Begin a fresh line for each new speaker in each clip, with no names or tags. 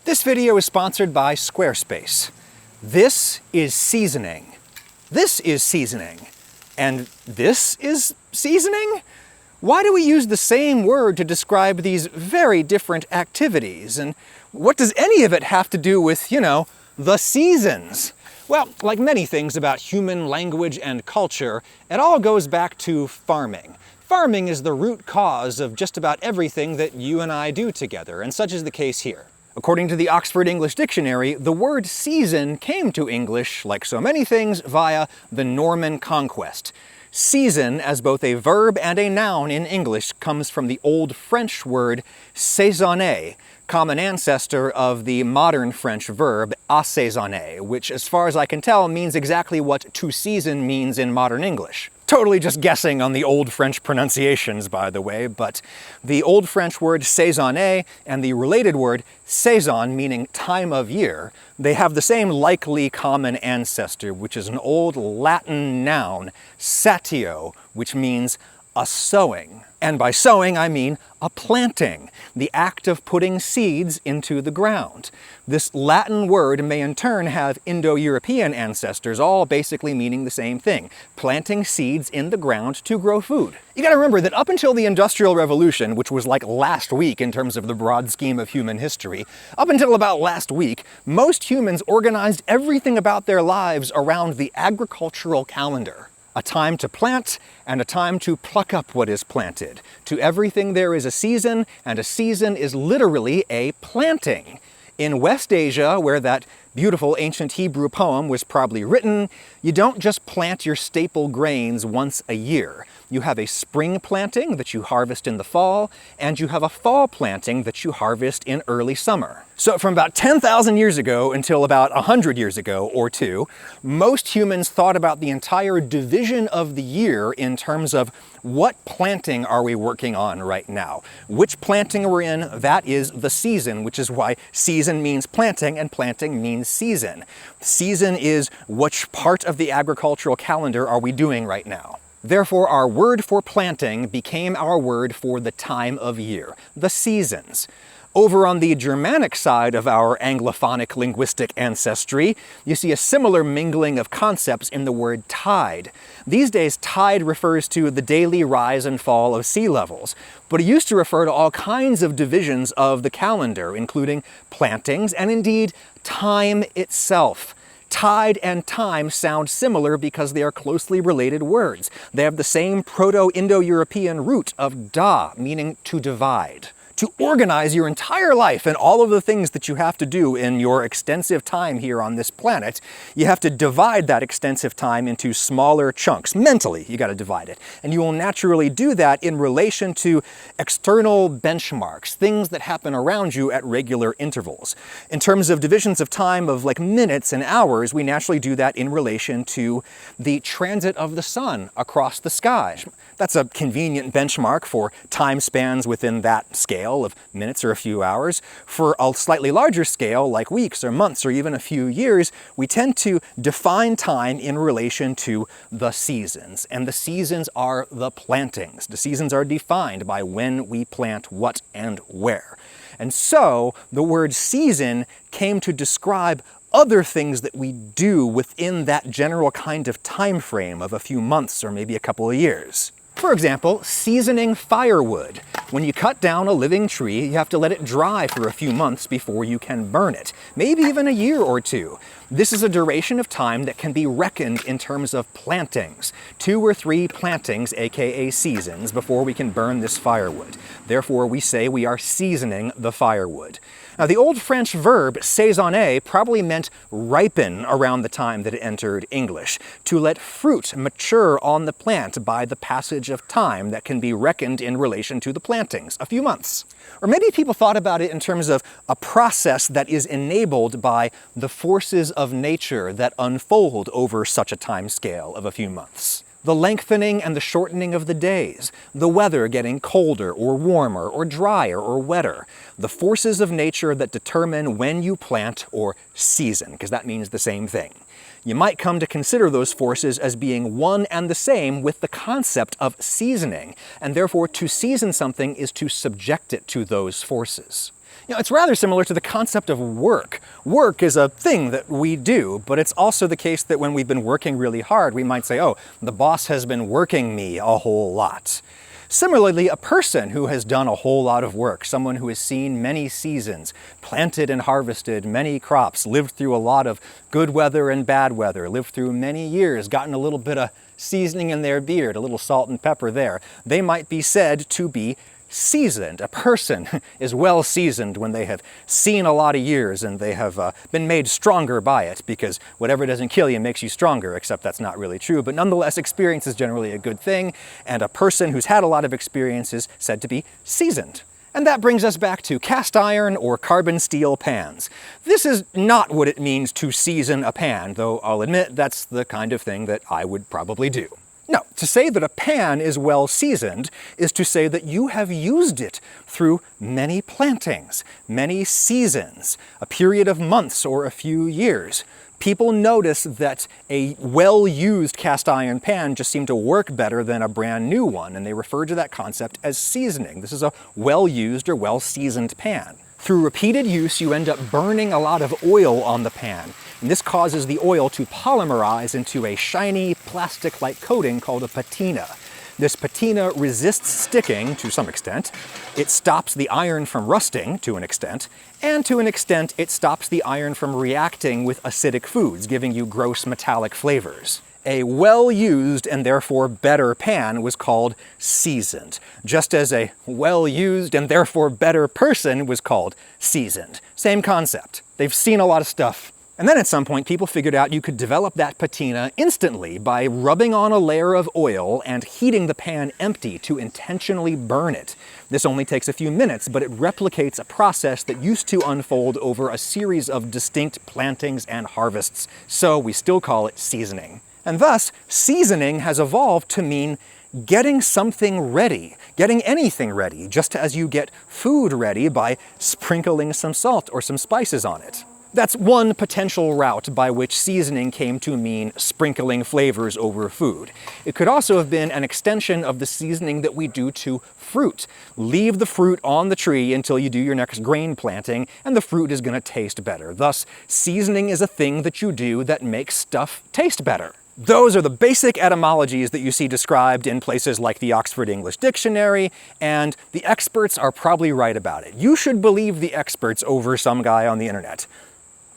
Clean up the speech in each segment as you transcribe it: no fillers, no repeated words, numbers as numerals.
This video is sponsored by Squarespace. This is seasoning. This is seasoning. And this is seasoning? Why do we use the same word to describe these very different activities? And what does any of it have to do with, the seasons? Well, like many things about human language and culture, it all goes back to farming. Farming is the root cause of just about everything that you and I do together, and such is the case here. According to the Oxford English Dictionary, the word season came to English, like so many things, via the Norman conquest. Season, as both a verb and a noun in English, comes from the Old French word saisonner, common ancestor of the modern French verb assaisonner, which, as far as I can tell, means exactly what to season means in modern English. Totally just guessing on the Old French pronunciations, by the way, but the Old French word saisonner and the related word saison, meaning time of year, they have the same likely common ancestor, which is an old Latin noun, satio, which means a sowing. And by sowing, I mean a planting, the act of putting seeds into the ground. This Latin word may in turn have Indo-European ancestors, all basically meaning the same thing, planting seeds in the ground to grow food. You gotta remember that up until the Industrial Revolution, which was like last week in terms of the broad scheme of human history, up until about last week, most humans organized everything about their lives around the agricultural calendar. A time to plant and a time to pluck up what is planted. To everything there is a season, and a season is literally a planting. In West Asia, where that beautiful ancient Hebrew poem was probably written, you don't just plant your staple grains once a year. You have a spring planting that you harvest in the fall, and you have a fall planting that you harvest in early summer. So from about 10,000 years ago until about 100 years ago or two, most humans thought about the entire division of the year in terms of what planting are we working on right now? Which planting we're in, that is the season, which is why season means planting and planting means season. Season is which part of the agricultural calendar are we doing right now. Therefore, our word for planting became our word for the time of year, the seasons. Over on the Germanic side of our Anglophonic linguistic ancestry, you see a similar mingling of concepts in the word tide. These days, tide refers to the daily rise and fall of sea levels, but it used to refer to all kinds of divisions of the calendar, including plantings and indeed time itself. Tide and time sound similar because they are closely related words. They have the same Proto-Indo-European root of da, meaning to divide. To organize your entire life and all of the things that you have to do in your extensive time here on this planet, you have to divide that extensive time into smaller chunks. Mentally, you gotta divide it. And you will naturally do that in relation to external benchmarks, things that happen around you at regular intervals. In terms of divisions of time of like minutes and hours, we naturally do that in relation to the transit of the sun across the sky. That's a convenient benchmark for time spans within that scale of minutes or a few hours. For a slightly larger scale, like weeks or months or even a few years, we tend to define time in relation to the seasons. And the seasons are the plantings. The seasons are defined by when we plant what and where. And so the word season came to describe other things that we do within that general kind of time frame of a few months or maybe a couple of years. For example, seasoning firewood. When you cut down a living tree, you have to let it dry for a few months before you can burn it, maybe even a year or two. This is a duration of time that can be reckoned in terms of plantings. 2 or 3 plantings, aka seasons, before we can burn this firewood. Therefore, we say we are seasoning the firewood. Now, the Old French verb saisonner probably meant ripen around the time that it entered English, to let fruit mature on the plant by the passage of time that can be reckoned in relation to the plantings, a few months. Or maybe people thought about it in terms of a process that is enabled by the forces of nature that unfold over such a time scale of a few months. The lengthening and the shortening of the days, the weather getting colder or warmer or drier or wetter, the forces of nature that determine when you plant or season, because that means the same thing. You might come to consider those forces as being one and the same with the concept of seasoning, and therefore to season something is to subject it to those forces. It's rather similar to the concept of work. Work is a thing that we do, but it's also the case that when we've been working really hard, we might say, oh, the boss has been working me a whole lot. Similarly, a person who has done a whole lot of work, someone who has seen many seasons, planted and harvested many crops, lived through a lot of good weather and bad weather, lived through many years, gotten a little bit of seasoning in their beard, a little salt and pepper there, they might be said to be seasoned. A person is well seasoned when they have seen a lot of years and they have been made stronger by it, because whatever doesn't kill you makes you stronger, except that's not really true. But nonetheless, experience is generally a good thing, and a person who's had a lot of experience is said to be seasoned. And that brings us back to cast iron or carbon steel pans. This is not what it means to season a pan, though I'll admit that's the kind of thing that I would probably do. No, to say that a pan is well seasoned is to say that you have used it through many plantings, many seasons, a period of months or a few years. People notice that a well-used cast iron pan just seemed to work better than a brand new one, and they refer to that concept as seasoning. This is a well-used or well-seasoned pan. Through repeated use, you end up burning a lot of oil on the pan, and this causes the oil to polymerize into a shiny plastic-like coating called a patina. This patina resists sticking to some extent, it stops the iron from rusting to an extent, and to an extent it stops the iron from reacting with acidic foods, giving you gross metallic flavors. A well-used and therefore better pan was called seasoned, just as a well-used and therefore better person was called seasoned. Same concept. They've seen a lot of stuff. And then at some point, people figured out you could develop that patina instantly by rubbing on a layer of oil and heating the pan empty to intentionally burn it. This only takes a few minutes, but it replicates a process that used to unfold over a series of distinct plantings and harvests, so we still call it seasoning. And thus, seasoning has evolved to mean getting something ready, getting anything ready, just as you get food ready by sprinkling some salt or some spices on it. That's one potential route by which seasoning came to mean sprinkling flavors over food. It could also have been an extension of the seasoning that we do to fruit. Leave the fruit on the tree until you do your next grain planting, and the fruit is going to taste better. Thus, seasoning is a thing that you do that makes stuff taste better. Those are the basic etymologies that you see described in places like the Oxford English Dictionary, and the experts are probably right about it. You should believe the experts over some guy on the internet.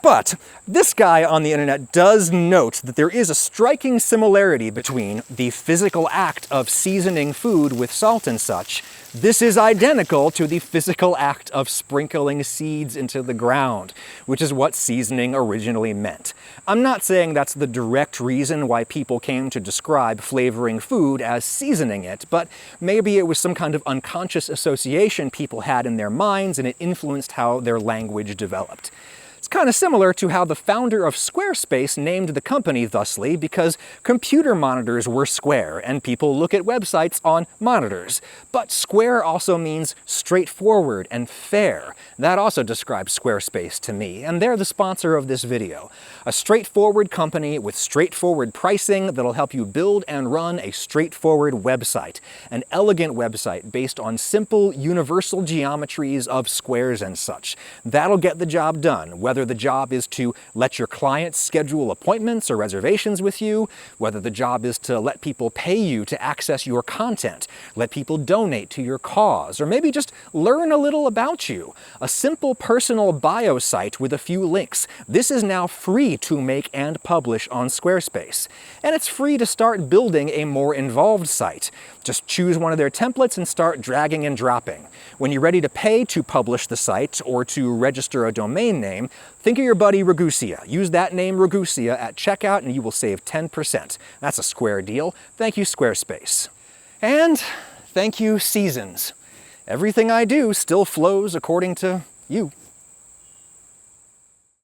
But this guy on the internet does note that there is a striking similarity between the physical act of seasoning food with salt and such. This is identical to the physical act of sprinkling seeds into the ground, which is what seasoning originally meant. I'm not saying that's the direct reason why people came to describe flavoring food as seasoning it, but maybe it was some kind of unconscious association people had in their minds, and it influenced how their language developed. It's kind of similar to how the founder of Squarespace named the company thusly because computer monitors were square and people look at websites on monitors. But square also means straightforward and fair. That also describes Squarespace to me, and they're the sponsor of this video. A straightforward company with straightforward pricing that'll help you build and run a straightforward website. An elegant website based on simple universal geometries of squares and such. That'll get the job done, whether the job is to let your clients schedule appointments or reservations with you, whether the job is to let people pay you to access your content, let people donate to your cause, or maybe just learn a little about you. A simple personal bio site with a few links. This is now free to make and publish on Squarespace. And it's free to start building a more involved site. Just choose one of their templates and start dragging and dropping. When you're ready to pay to publish the site or to register a domain name, think of your buddy Ragusia. Use that name Ragusia at checkout and you will save 10%. That's a square deal. Thank you, Squarespace. And thank you, Seasons. Everything I do still flows according to you.